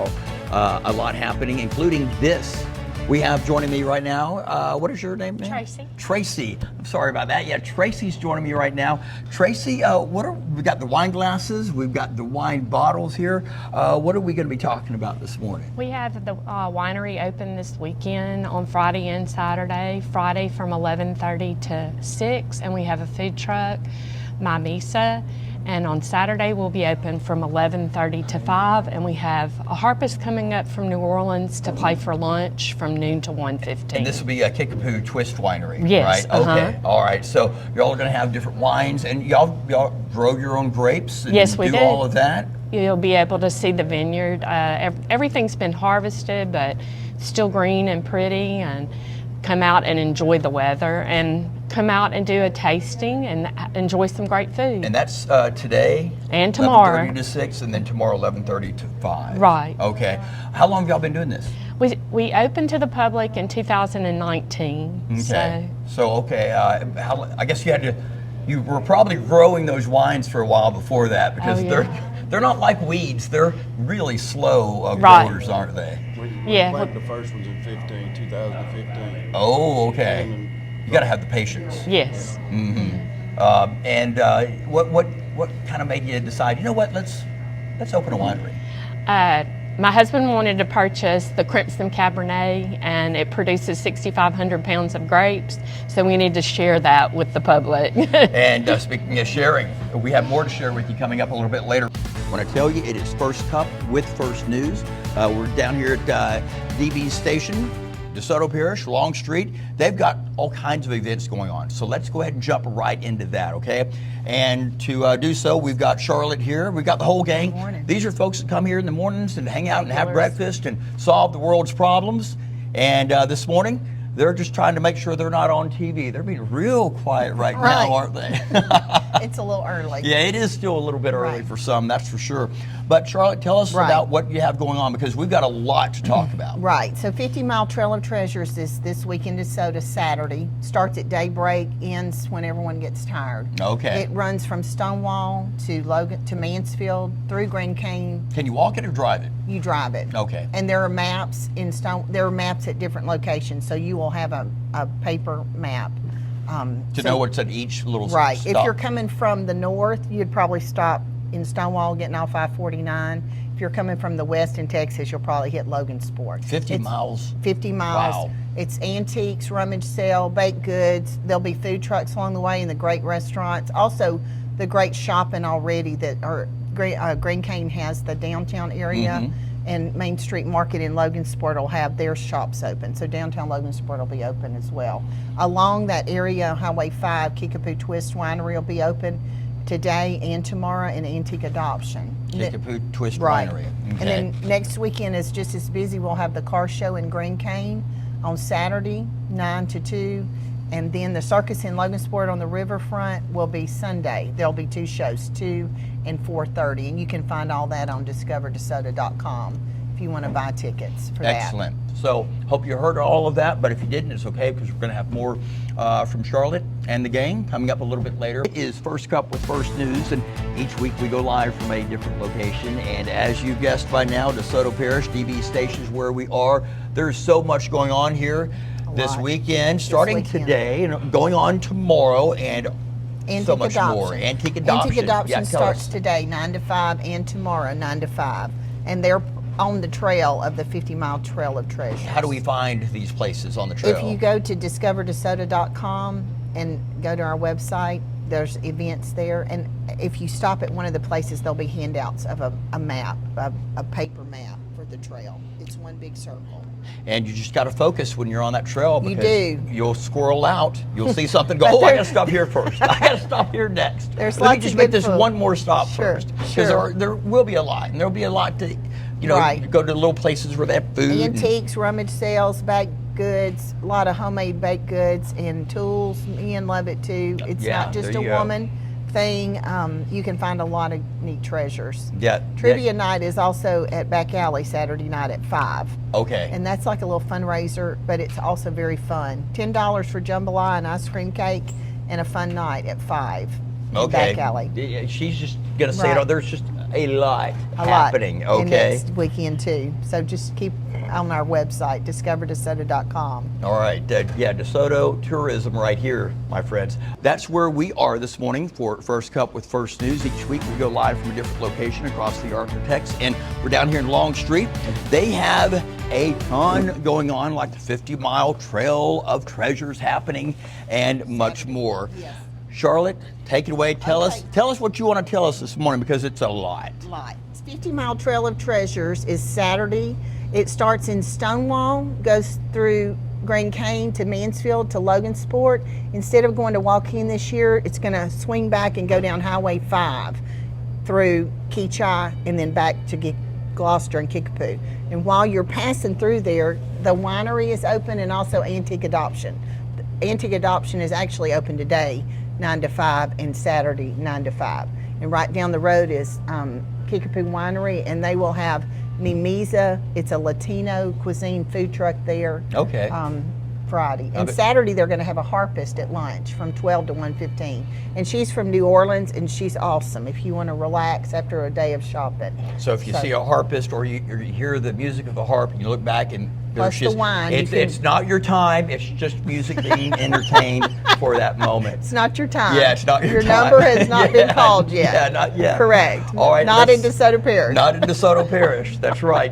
tomorrow. A lot happening, including this. We have joining me right now, what is your name, ma'am? Tracy. Tracy. I'm sorry about that. Yeah, Tracy's joining me right now. Tracy, we got the wine glasses, we've got the wine bottles here. What are we going to be talking about this morning? We have the winery open this weekend on Friday and Saturday. Friday from 11:30 to 6, and we have a food truck, My Misa. And on Saturday, we'll be open from 11:30 to 5, and we have a harpist coming up from New Orleans to play for lunch from noon to 1:15. And this will be a Kickapoo Twist Winery, yes, right? Okay, all right. So y'all are going to have different wines, and y'all grow your own grapes and yes, we do all of that? You'll be able to see the vineyard. Everything's been harvested, but still green and pretty, and come out and enjoy the weather, and come out and do a tasting and enjoy some great food. And that's today? And tomorrow. 11:30 to 6, and then tomorrow 11:30 to 5. Right. Okay. How long have y'all been doing this? We opened to the public in 2019. Okay. I guess you were probably growing those wines for a while before that, because they're not like weeds. They're really slow growers, aren't they? We planted the first ones in 2015. Oh, okay. You got to have the patience. Yes. Mm-hmm. What kind of made you decide, you know what, let's open a winery? My husband wanted to purchase the Crimson Cabernet, and it produces 6,500 pounds of grapes, so we need to share that with the public. And speaking of sharing, we have more to share with you coming up a little bit later. When I tell you, it is First Cup with First News. We're down here at DB's station, Desoto Parish, Long Street. They've got all kinds of events going on. So let's go ahead and jump right into that, okay? And to do so, we've got Charlotte here. We've got the whole gang. Good morning. These are folks that come here in the mornings and hang out and have breakfast and solve the world's problems. And this morning, they're just trying to make sure they're not on TV. They're being real quiet right now, aren't they? It's a little early. Yeah, it is still a little bit early for some, that's for sure. But Charlotte, tell us about what you have going on, because we've got a lot to talk about. Right, so 50 Mile Trail of Treasures is this weekend in DeSoto, Saturday. Starts at daybreak, ends when everyone gets tired. Okay. It runs from Stonewall to Logan to Mansfield through Grand Cane. Can you walk it or drive it? You drive it. Okay. And there are maps there are maps at different locations, so you will have a paper map. To know what's at each little Right. stop. If you're coming from the north, you'd probably stop in Stonewall getting off I-49. If you're coming from the west in Texas, you'll probably hit Logan Sport. 50 miles. 50 miles. Wow. It's antiques, rummage sale, baked goods. There'll be food trucks along the way and the great restaurants. Also, the great shopping already that Grand Cane has the downtown area. And Main Street Market in Logansport will have their shops open. So downtown Logansport will be open as well. Along that area, Highway 5, Kickapoo Twist Winery will be open today and tomorrow, and Antique Adoption. Kickapoo Twist Winery. Okay. And then next weekend is just as busy. We'll have the car show in Grand Cane on Saturday, 9 to 2. And then the circus in Logansport on the riverfront will be Sunday. There'll be 2 shows, 2 and 4:30, and you can find all that on discoverdesoto.com if you want to buy tickets for that. Excellent. So hope you heard all of that, but if you didn't, it's okay, because we're going to have more from Charlotte and the gang coming up a little bit later. It is First Cup with First News, and each week we go live from a different location. And as you guessed by now, DeSoto Parish, DB station is where we are. There's so much going on here this weekend, starting today and going on tomorrow, and so much more. Antique Adoption. Antique Adoption starts today, 9 to 5, and tomorrow, 9 to 5. And they're on the trail of the 50 Mile Trail of Treasures. How do we find these places on the trail? If you go to discoverdesoto.com and go to our website, there's events there. And if you stop at one of the places, there'll be handouts of a map, a paper map for the trail. It's one big circle. And you just got to focus when you're on that trail, because you'll squirrel out. You'll see something, go, oh, I got to stop here first. I got to stop here next. Let me just make this one more stop first. Because there will be a lot, and there'll be a lot to, go to little places where they have food. Antiques, rummage sales, baked goods, a lot of homemade baked goods and tools. Men love it too. It's not just a woman thing. You can find a lot of neat treasures. Yeah. Trivia night is also at Back Alley Saturday night at 5. Okay. And that's like a little fundraiser, but it's also very fun. $10 for jambalaya and ice cream cake, and a fun night at 5. Okay. Back Alley. She's just gonna say it. There's just a lot a happening. lot. And Okay. next weekend too. So just keep on our website, discoverdesoto.com. All right, yeah, DeSoto Tourism right here, my friends. That's where we are this morning for First Cup with First News. Each week we go live from a different location across the Architects, and we're down here in Long Street. They have a ton going on, like the 50-mile Trail of Treasures happening, and much more. Yes. Charlotte, take it away. Tell Okay. us what you want to tell us this morning, because it's a lot. Lot. 50-mile Trail of Treasures is Saturday. It starts in Stonewall, goes through Grand Cane to Mansfield to Logansport. Instead of going to Waukegan this year, it's going to swing back and go down Highway 5 through Keachai and then back to Gloucester and Kickapoo. And while you're passing through there, the winery is open and also Antique Adoption. Antique Adoption is actually open today, 9 to 5, and Saturday, 9 to 5. And right down the road is Kickapoo Winery, and they will have Mimiza. It's a Latino cuisine food truck there. Okay. Friday. And Okay. Saturday they're going to have a harpist at lunch from 12 to 1:15. And she's from New Orleans, and she's awesome if you want to relax after a day of shopping. So if you see a harpist, or you hear the music of a harp, and you look back and Plus the wine, you it's not your time. It's just music being entertained for that moment. It's not your time. Yeah, it's not your time. number has not been Yeah, called yet. yeah, not yet. Correct. All right, Not in let's- DeSoto Parish. Not in DeSoto Parish. That's right.